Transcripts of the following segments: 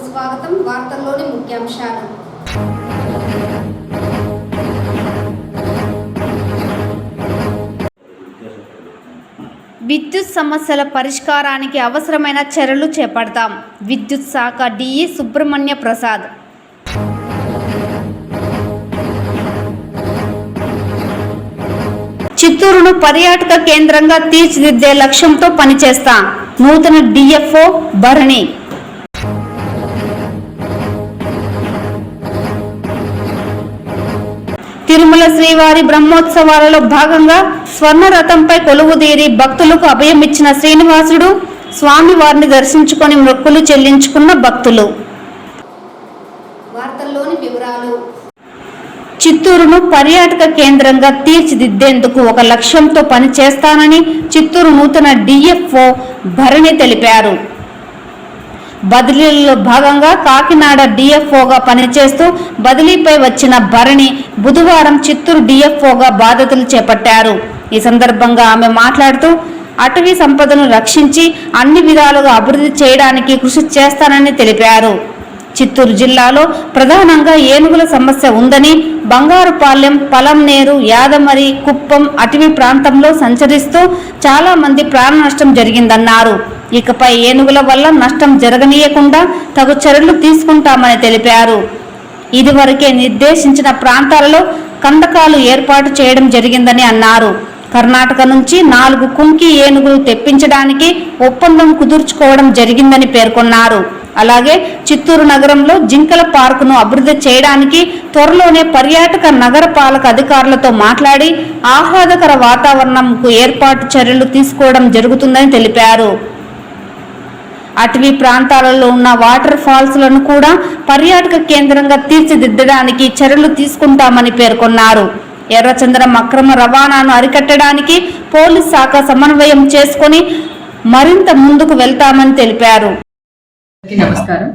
స్వాగతం. వార్తల్లోని ముఖ్యాంశాలు. విద్యుత్ సమస్యల పరిష్కారానికి అవసరమైన చర్యలు చేపడతాం. విద్యుత్ శాఖ డిఈ సుబ్రహ్మణ్య ప్రసాద్. చిత్తూరును పర్యాటక కేంద్రంగా తీర్చిదిద్దే లక్ష్యంతో పనిచేస్తాం. నూతన డిఎఫ్ఓ భరణి. తిరుమల శ్రీవారి బ్రహ్మోత్సవాలలో భాగంగా స్వర్ణరథంపై కొలువుదీరి భక్తులకు అభయమిచ్చిన శ్రీనివాసుడు స్వామివారిని దర్శించుకొని మొక్కులు చెల్లించుకున్న భక్తులు. వార్తల్లోని వివరాలు. చిత్తూరును పర్యాటక కేంద్రంగా తీర్చిదిద్దేందుకు ఒక లక్ష్యంతో పనిచేస్తానని చిత్తూరు నూతన డిఎఫ్ఓ భరణి తెలిపారు. బదిలీలో భాగంగా కాకినాడ డిఎఫ్ఓగా పనిచేస్తూ బదిలీపై వచ్చిన భరణి బుధవారం చిత్తూరు డిఎఫ్ఓగా బాధ్యతలు చేపట్టారు. ఈ సందర్భంగా ఆమె మాట్లాడుతూ అటవీ సంపదను రక్షించి అన్ని విధాలుగా అభివృద్ధి చేయడానికి కృషి చేస్తానని తెలిపారు. చిత్తూరు జిల్లాలో ప్రధానంగా ఏనుగుల సమస్య ఉందని, బంగారుపాలెం, పలంనేరు, యాదమరి, కుప్పం అటవీ ప్రాంతంలో సంచరిస్తూ చాలా మంది ప్రాణ నష్టం జరిగిందన్నారు. ఇకపై ఏనుగుల వల్ల నష్టం జరగనీయకుండా తగు చర్యలు తీసుకుంటామని తెలిపారు. ఇదివరకే నిర్దేశించిన ప్రాంతాలలో కందకాలు ఏర్పాటు చేయడం జరిగిందని అన్నారు. కర్ణాటక నుంచి 4 కుంకి ఏనుగులు తెప్పించడానికి ఒప్పందం కుదుర్చుకోవడం జరిగిందని పేర్కొన్నారు. అలాగే చిత్తూరు నగరంలో జింకల పార్కును అభివృద్ధి చేయడానికి త్వరలోనే పర్యాటక నగరపాలక అధికారులతో మాట్లాడి ఆహ్లాదకర వాతావరణంకు ఏర్పాటు చర్యలు తీసుకోవడం జరుగుతుందని తెలిపారు. అటవీ ప్రాంతాలలో ఉన్న వాటర్ ఫాల్స్లను కూడా పర్యాటక కేంద్రంగా తీర్చిదిద్దడానికి చర్యలు తీసుకుంటామని పేర్కొన్నారు. ఎర్రచందనం అక్రమ రవాణాను అరికట్టడానికి పోలీస్ శాఖ సమన్వయం చేసుకొని మరింత ముందుకు వెళ్తామని తెలిపారు. నమస్కారం,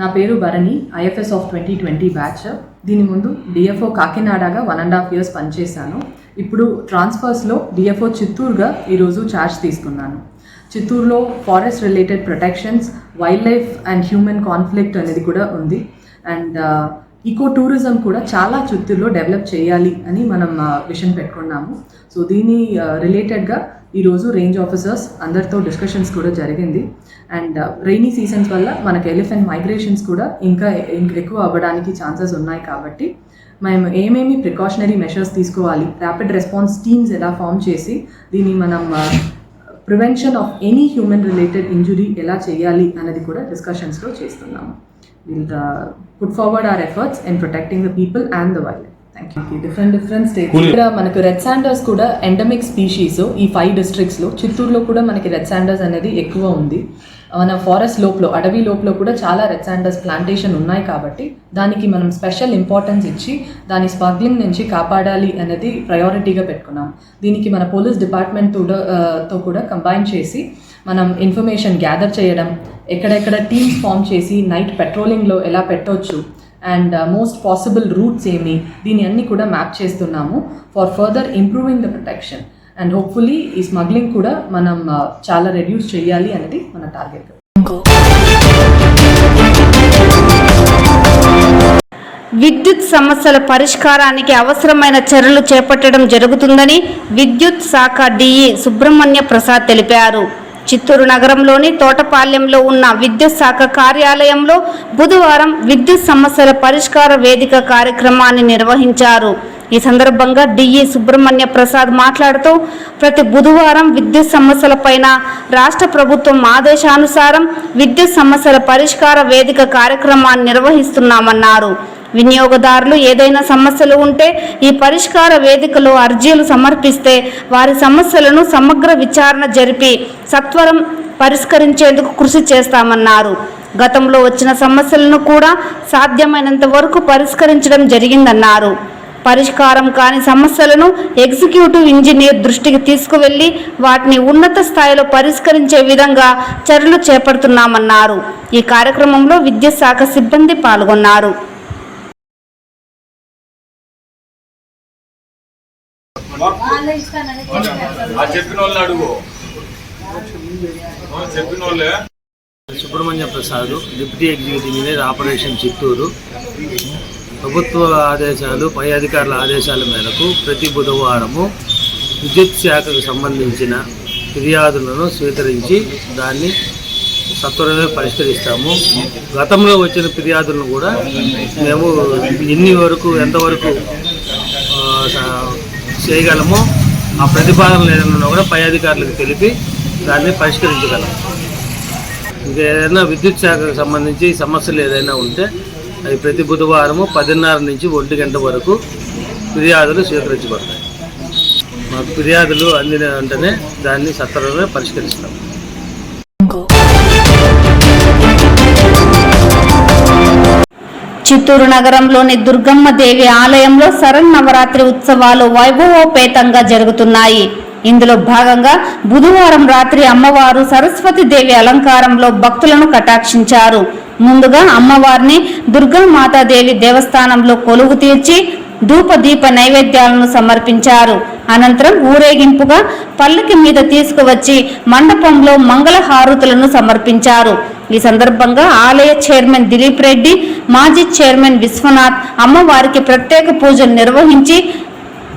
నా పేరు భరణి, ఐఎఫ్ఎస్ ఆఫ్ 2020 బ్యాచ్. దీని ముందు డిఎఫ్ఓ కాకినాడగా 1.5 years పనిచేశాను. ఇప్పుడు ట్రాన్స్ఫర్స్లో డిఎఫ్ఓ చిత్తూరుగా ఈరోజు ఛార్జ్ తీసుకున్నాను. చిత్తూరులో forest related protections, wild life and human conflict అనేది కూడా ఉంది. అండ్ ఈకో టూరిజం కూడా చాలా చిత్తూరులో డెవలప్ చేయాలి అని మనం విషన్ పెట్టుకున్నాము. సో దీని రిలేటెడ్గా ఈరోజు రేంజ్ ఆఫీసర్స్ అందరితో డిస్కషన్స్ కూడా జరిగింది. అండ్ రైనీ సీజన్స్ వల్ల మనకు ఎలిఫెంట్ మైగ్రేషన్స్ కూడా ఇంకా ఎక్కువ అవ్వడానికి ఛాన్సెస్ ఉన్నాయి. కాబట్టి మేము ఏమేమి ప్రికాషనరీ మెషర్స్ తీసుకోవాలి, ర్యాపిడ్ రెస్పాన్స్ టీమ్స్ ఎలా ఫామ్ చేసి దీన్ని మనం prevention of any human related injury ఎలా చేయాలి అనేది కూడా డిస్కషన్స్లో చేస్తున్నాము. We'll put forward our efforts in protecting the people and the wildlife. Thank you. Different states. ఇక్కడ మనకు రెడ్ శాండర్స్ కూడా ఎండమిక్ స్పీషీస్ ఈ 5 districtsలో. చిత్తూరులో కూడా మనకి రెడ్ శాండర్స్ అనేది ఎక్కువ ఉంది. మన ఫారెస్ట్ లోపల, అడవి లోపల కూడా చాలా రెడ్ శాండర్స్ ప్లాంటేషన్ ఉన్నాయి. కాబట్టి దానికి మనం స్పెషల్ ఇంపార్టెన్స్ ఇచ్చి దాని స్మగ్లింగ్ నుంచి కాపాడాలి అనేది ప్రయారిటీగా పెట్టుకున్నాం. దీనికి మన పోలీస్ డిపార్ట్మెంట్తో కూడా కంబైన్ చేసి మనం ఇన్ఫర్మేషన్ గ్యాదర్ చేయడం, ఎక్కడెక్కడ టీమ్స్ ఫామ్ చేసి నైట్ పెట్రోలింగ్లో ఎలా పెట్టవచ్చు అండ్ మోస్ట్ పాసిబుల్ రూట్స్ ఏమి, దీని అన్ని కూడా మ్యాప్ చేస్తున్నాము for further improving the protection. And hopefully ఈ స్మగ్లింగ్ కూడా మనం చాలా రెడ్యూస్ చేయాలి అనేది మన టార్గెట్. విద్యుత్ సమస్యల పరిష్కారానికి అవసరమైన చర్యలు చేపట్టడం జరుగుతుందని విద్యుత్ శాఖ డిఈ సుబ్రహ్మణ్య ప్రసాద్ తెలిపారు. చిత్తూరు నగరంలోని తోటపాలెంలో ఉన్న విద్యుత్ శాఖ కార్యాలయంలో బుధవారం విద్యుత్ సమస్యల పరిష్కార వేదిక కార్యక్రమాన్ని నిర్వహించారు. ఈ సందర్భంగా డిఈ సుబ్రహ్మణ్య ప్రసాద్ మాట్లాడుతూ ప్రతి బుధవారం విద్యుత్ సమస్యలపైన రాష్ట్ర ప్రభుత్వం ఆదేశానుసారం విద్యుత్ సమస్యల పరిష్కార వేదిక కార్యక్రమాన్ని నిర్వహిస్తున్నామన్నారు. వినియోగదారులు ఏదైనా సమస్యలు ఉంటే ఈ పరిష్కార వేదికలో అర్జీలు సమర్పిస్తే వారి సమస్యలను సమగ్ర విచారణ జరిపి సత్వరం పరిష్కరించేందుకు కృషి చేస్తామన్నారు. గతంలో వచ్చిన సమస్యలను కూడా సాధ్యమైనంత వరకు పరిష్కరించడం జరిగిందన్నారు. పరిష్కారం కాని సమస్యలను ఎగ్జిక్యూటివ్ ఇంజనీర్ దృష్టికి తీసుకువెళ్లి వాటిని ఉన్నత స్థాయిలో పరిష్కరించే విధంగా చర్యలు చేపడుతున్నామన్నారు. ఈ కార్యక్రమంలో విద్యుత్ శాఖ సిబ్బంది పాల్గొన్నారు. చెప్పిన వాళ్ళు అడుగు చెప్పిన వాళ్ళే Subrahmanya Prasad, deputy executive engineer, operation Chittoor. ప్రభుత్వ ఆదేశాలు, పై అధికారుల ఆదేశాల మేరకు ప్రతి బుధవారము విద్యుత్ శాఖకు సంబంధించిన ఫిర్యాదులను స్వీకరించి దాన్ని సత్వరమే పరిష్కరిస్తాము. గతంలో వచ్చిన ఫిర్యాదులను కూడా మేము ఎంతవరకు చేయగలమో ఆ ప్రతిపాదనలు ఏదైనా కూడా పై అధికారులకు తెలిపి దాన్ని పరిష్కరించగలము. ఇంకేదైనా విద్యుత్ శాఖకు సంబంధించి సమస్యలు ఏదైనా ఉంటే అవి ప్రతి బుధవారము 10:30 నుంచి 1 గంట వరకు ఫిర్యాదులు స్వీకరించబడతాయి. మాకు ఫిర్యాదులు అందిన వెంటనే దాన్ని సత్వరమే పరిష్కరిస్తాం. చిత్తూరు నగరంలోని దుర్గమ్మ దేవి ఆలయంలో శరన్నవరాత్రి ఉత్సవాలు వైభవోపేతంగా జరుగుతున్నాయి. ఇందులో భాగంగా బుధవారం రాత్రి అమ్మవారు సరస్వతి దేవి అలంకారంలో భక్తులను కటాక్షించారు. ముందుగా అమ్మవారిని దుర్గామాతాదేవి దేవస్థానంలో కొలువు తీర్చి ధూపదీప నైవేద్యాలను సమర్పించారు. అనంతరం ఊరేగింపుగా పల్లకి మీద తీసుకువచ్చి మండపంలో మంగళ హారతులను సమర్పించారు. ఈ సందర్భంగా ఆలయ చైర్మన్ దిలీప్ రెడ్డి, మాజీ చైర్మన్ విశ్వనాథ్ అమ్మవారికి ప్రత్యేక పూజలు నిర్వహించి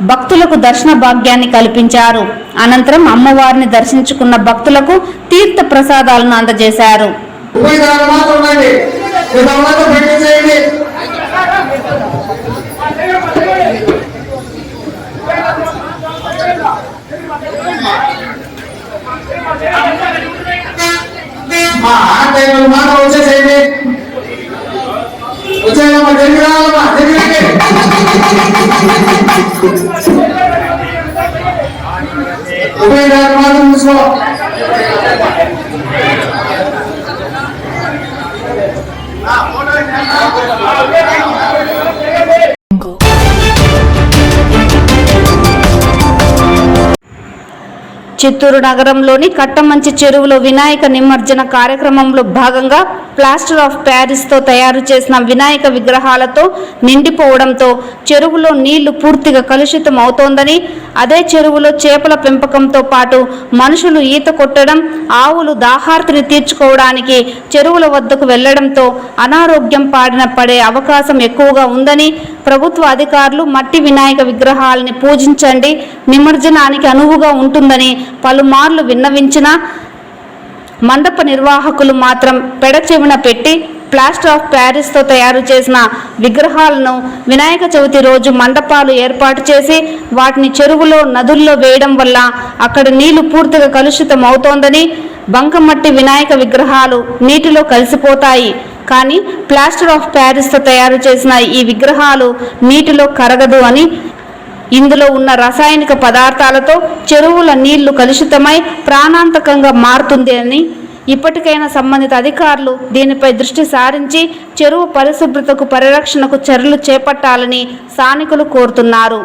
భక్తులకు దర్శన భాగ్యాన్ని కల్పించారు. అనంతరం అమ్మవారిని దర్శించుకున్న భక్తులకు తీర్థ ప్రసాదాలను అందజేశారు. చిత్తూరు నగరంలోని కట్టమంచి చెరువులో వినాయక నిమజ్జన కార్యక్రమంలో భాగంగా ప్లాస్టర్ ఆఫ్ ప్యారిస్ తో తయారు చేసిన వినాయక విగ్రహాలతో నిండిపోవడంతో చెరువులో నీళ్లు పూర్తిగా కలుషితం అవుతోందని, అదే చెరువులో చేపల పెంపకంతో పాటు మనుషులు ఈత కొట్టడం, ఆవులు దాహార్తిని తీర్చుకోవడానికి చెరువుల వద్దకు వెళ్లడంతో అనారోగ్యం పడే అవకాశం ఎక్కువగా ఉందని, ప్రభుత్వ అధికారులు మట్టి వినాయక విగ్రహాలని పూజించండి, నిమజ్జనానికి అనువుగా ఉంటుందని పలుమార్లు విన్నవించినా మండప నిర్వాహకులు మాత్రం పెడచెవిన పెట్టి ప్లాస్టర్ ఆఫ్ ప్యారిస్ తో తయారు చేసిన విగ్రహాలను వినాయక చవితి రోజు మండపాలు ఏర్పాటు చేసి వాటిని చెరువులో, నదుల్లో వేయడం వల్ల అక్కడ నీళ్లు పూర్తిగా కలుషితం అవుతోందని, బంకమట్టి వినాయక విగ్రహాలు నీటిలో కలిసిపోతాయి. కానీ ప్లాస్టర్ ఆఫ్ ప్యారిస్ తో తయారు చేసిన ఈ విగ్రహాలు నీటిలో కరగదు అని, ఇందులో ఉన్న రసాయనిక పదార్థాలతో చెరువుల నీళ్లు కలుషితమై ప్రాణాంతకంగా మారుతుంది అని, ఇప్పటికైనా సంబంధిత అధికారులు దీనిపై దృష్టి సారించి చెరువు పరిశుభ్రతకు, పరిరక్షణకు చర్యలు చేపట్టాలని స్థానికులు కోరుతున్నారు.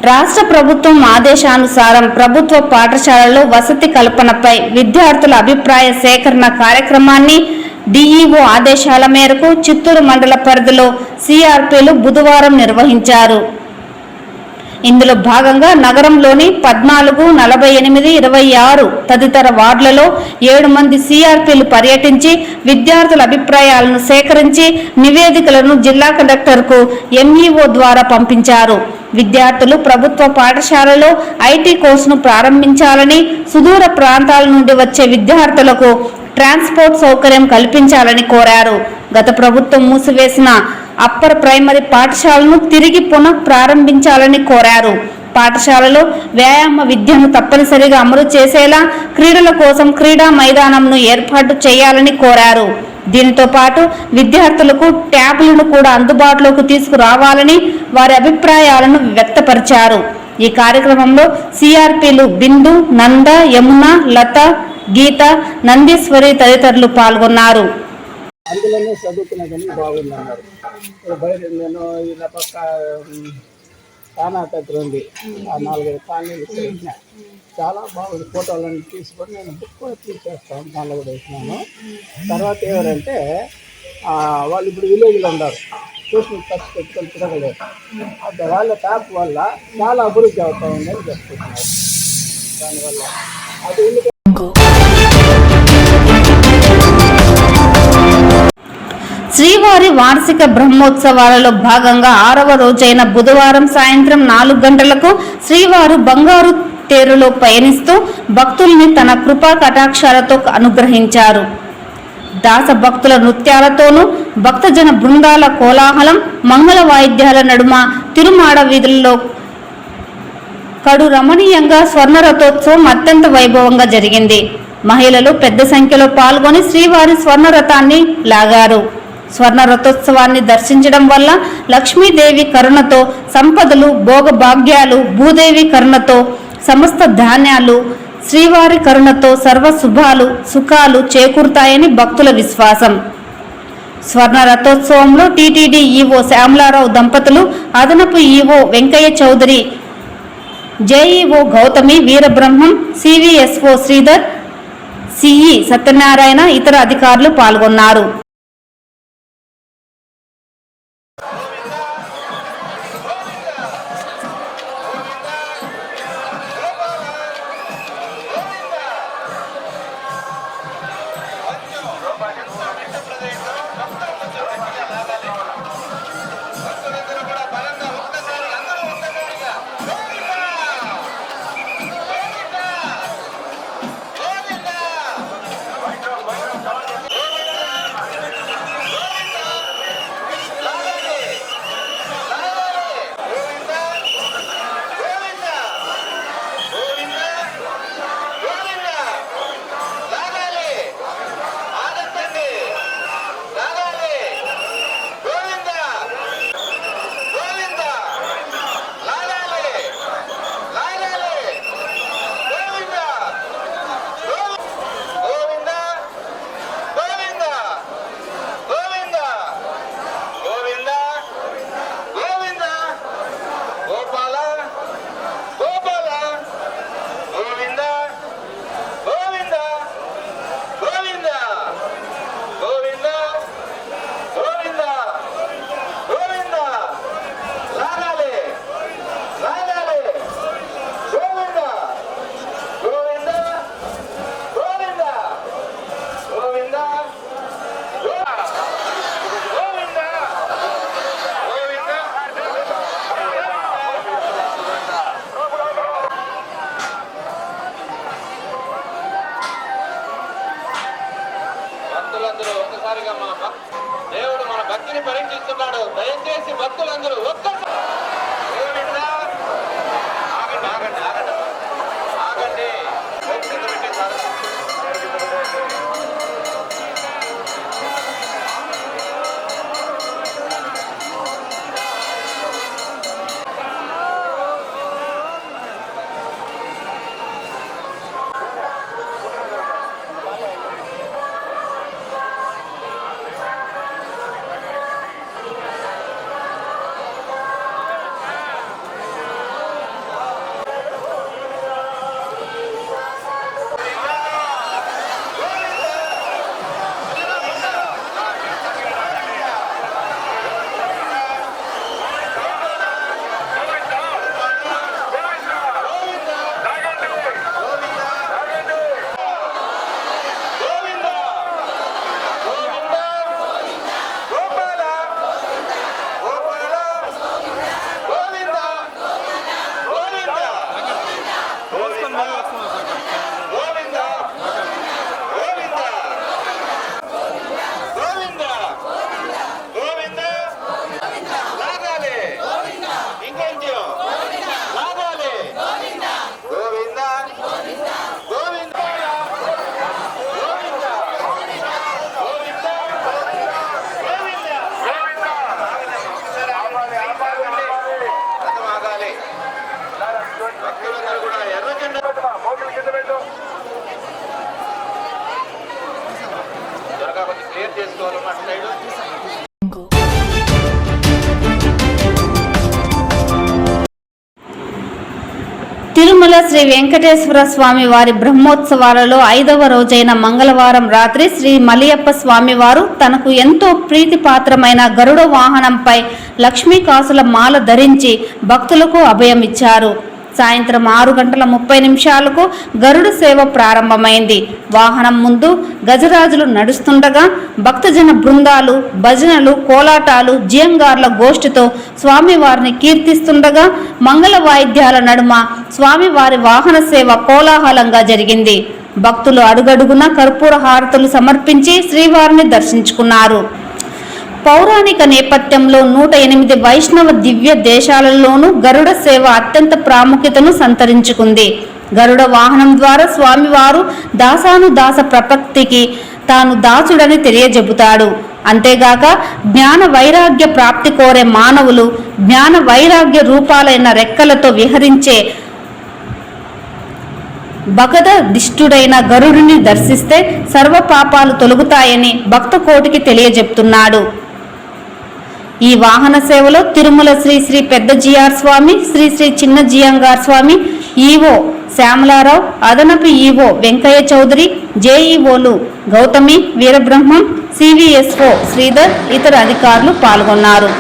రాష్ట్ర ప్రభుత్వం ఆదేశానుసారం ప్రభుత్వ పాఠశాలలో వసతి కల్పనపై విద్యార్థుల అభిప్రాయ సేకరణ కార్యక్రమాన్ని డిఈఓ ఆదేశాల మేరకు చిత్తూరు మండల పరిధిలో సిఆర్పీలు బుధవారం నిర్వహించారు. ఇందులో భాగంగా నగరంలోని 14, 48, 26 తదితర వార్డులలో 7 మంది సిఆర్పీలు పర్యటించి విద్యార్థుల అభిప్రాయాలను సేకరించి నివేదికలను జిల్లా కలెక్టర్కు ఎంఈఓ ద్వారా పంపించారు. విద్యార్థులు ప్రభుత్వ పాఠశాలలో ఐటీ కోర్సును ప్రారంభించాలని, సుదూర ప్రాంతాల నుండి వచ్చే విద్యార్థులకు ట్రాన్స్పోర్ట్ సౌకర్యం కల్పించాలని కోరారు. గత ప్రభుత్వం మూసివేసిన అప్పర్ ప్రైమరీ పాఠశాలను తిరిగి పునః ప్రారంభించాలని కోరారు. పాఠశాలలో వ్యాయామ విద్యను తప్పనిసరిగా అమలు చేసేలా క్రీడల కోసం క్రీడా మైదానంను ఏర్పాటు చేయాలని కోరారు. దీనితో పాటు విద్యార్థులకు ట్యాబ్లను కూడా అందుబాటులోకి తీసుకురావాలని వారి అభిప్రాయాలను వ్యక్తపరిచారు. ఈ కార్యక్రమంలో సిఆర్పీలు బిందు, నంద, యమున, లత, గీత, నందీశ్వరి తదితరులు పాల్గొన్నారు. అందులోనే చదువుకునేదని బాగుందన్నారు. బయట నేను ఇలా పక్క తానా దగ్గర ఉంది, ఆ 4-5 కాలనీలు వేసిన చాలా బాగుంది. ఫోటోలన్నీ తీసుకొని నేను బుక్ కూడా తీసేస్తాను, దానిలో కూడా వేసినాను. తర్వాత ఎవరంటే వాళ్ళు ఇప్పుడు విలేజ్లో ఉన్నారు, ట్యూషన్ ఖర్చు పెట్టుకొని తిరగలేదు. అది వాళ్ళ ట్యాప్ వల్ల చాలా అభివృద్ధి అవుతా ఉందని చెప్తున్నారు. దానివల్ల అది శ్రీవారి వార్షిక బ్రహ్మోత్సవాలలో భాగంగా 6వ రోజైన బుధవారం సాయంత్రం 4 గంటలకు శ్రీవారు బంగారు తేరులో పయనిస్తూ భక్తుల్ని తన కృపా కటాక్షాలతో అనుగ్రహించారు. దాస భక్తుల నృత్యాలతోనూ భక్తజన బృందాల కోలాహలం, మంగళ వాయిద్యాల నడుమ తిరుమాడ వీధుల్లో కడు రమణీయంగా స్వర్ణ రథోత్సవం అత్యంత వైభవంగా జరిగింది. మహిళలు పెద్ద సంఖ్యలో పాల్గొని శ్రీవారి స్వర్ణ రథాన్ని లాగారు. స్వర్ణ రథోత్సవాన్ని దర్శించడం వల్ల లక్ష్మీదేవి కరుణతో సంపదలు, భోగభాగ్యాలు, భూదేవి కరుణతో సమస్త ధాన్యాలు, శ్రీవారి కరుణతో సర్వ శుభాలు, సుఖాలు చేకూరుతాయని భక్తుల విశ్వాసం. స్వర్ణ రథోత్సవంలో టీటీడీ ఈవో శ్యామలారావు దంపతులు, అదనపు EO Venkaiah Chowdary, JEO Gautami, Veerabrahmam, CVSO Sridhar, CE Satyanarayana, ఇతర అధికారులు పాల్గొన్నారు. దేవుడు మన భక్తిని పరీక్షిస్తున్నాడు. దయచేసి భక్తులందరూ ఒక్కసారి ఆగండి. భక్తులందరూ కూడా ఎర్ర జెండా త్వరగా కొంచెం క్లియర్ చేసుకోవాలన్న అటు సైడ్. తిరుమల శ్రీ వెంకటేశ్వర స్వామి వారి బ్రహ్మోత్సవాలలో 5వ రోజైన మంగళవారం రాత్రి శ్రీ మలియప్ప స్వామి వారు తనకు ఎంతో ప్రీతిపాత్రమైన గరుడ వాహనంపై లక్ష్మీకాసుల మాల ధరించి భక్తులకు అభయమిచ్చారు. సాయంత్రం 6:30 గరుడ సేవ ప్రారంభమైంది. వాహనం ముందు గజరాజులు నడుస్తుండగా భక్తజన బృందాలు భజనలు కోలాటాలు జియంగార్ల గోష్ఠితో స్వామివారిని కీర్తిస్తుండగా మంగళ వాయిద్యాల నడుమ స్వామివారి వాహన సేవ కోలాహలంగా జరిగింది. భక్తులు అడుగడుగున కర్పూర హారతులు సమర్పించి శ్రీవారిని దర్శించుకున్నారు. పౌరాణిక నేపథ్యంలో 108 వైష్ణవ దివ్య దేశాలలోనూ గరుడ సేవ అత్యంత ప్రాముఖ్యతను సంతరించుకుంది. గరుడ వాహనం ద్వారా స్వామివారు దాసానుదాస ప్రపత్తికి తాను దాసుడని తెలియజెబుతాడు. అంతేగాక జ్ఞాన వైరాగ్య ప్రాప్తి కోరే మానవులు జ్ఞాన వైరాగ్య రూపాలైన రెక్కలతో విహరించే భగదదిష్టుడైన గరుడిని దర్శిస్తే సర్వ పాపాలు తొలగుతాయని భక్త కోటికి తెలియజెప్తున్నాడు. ఈ వాహన సేవలో తిరుమల శ్రీ శ్రీ పెద్ద జిఆర్ స్వామి, శ్రీ శ్రీ చిన్న జియంగార్ స్వామి, ఈవో శ్యామలారావు, అదనపు ఈవో వెంకయ్య చౌదరి, జేఈఓలు గౌతమి, వీరబ్రహ్మం, సివిఎస్ఓ శ్రీధర్, ఇతర అధికారులు పాల్గొన్నారు.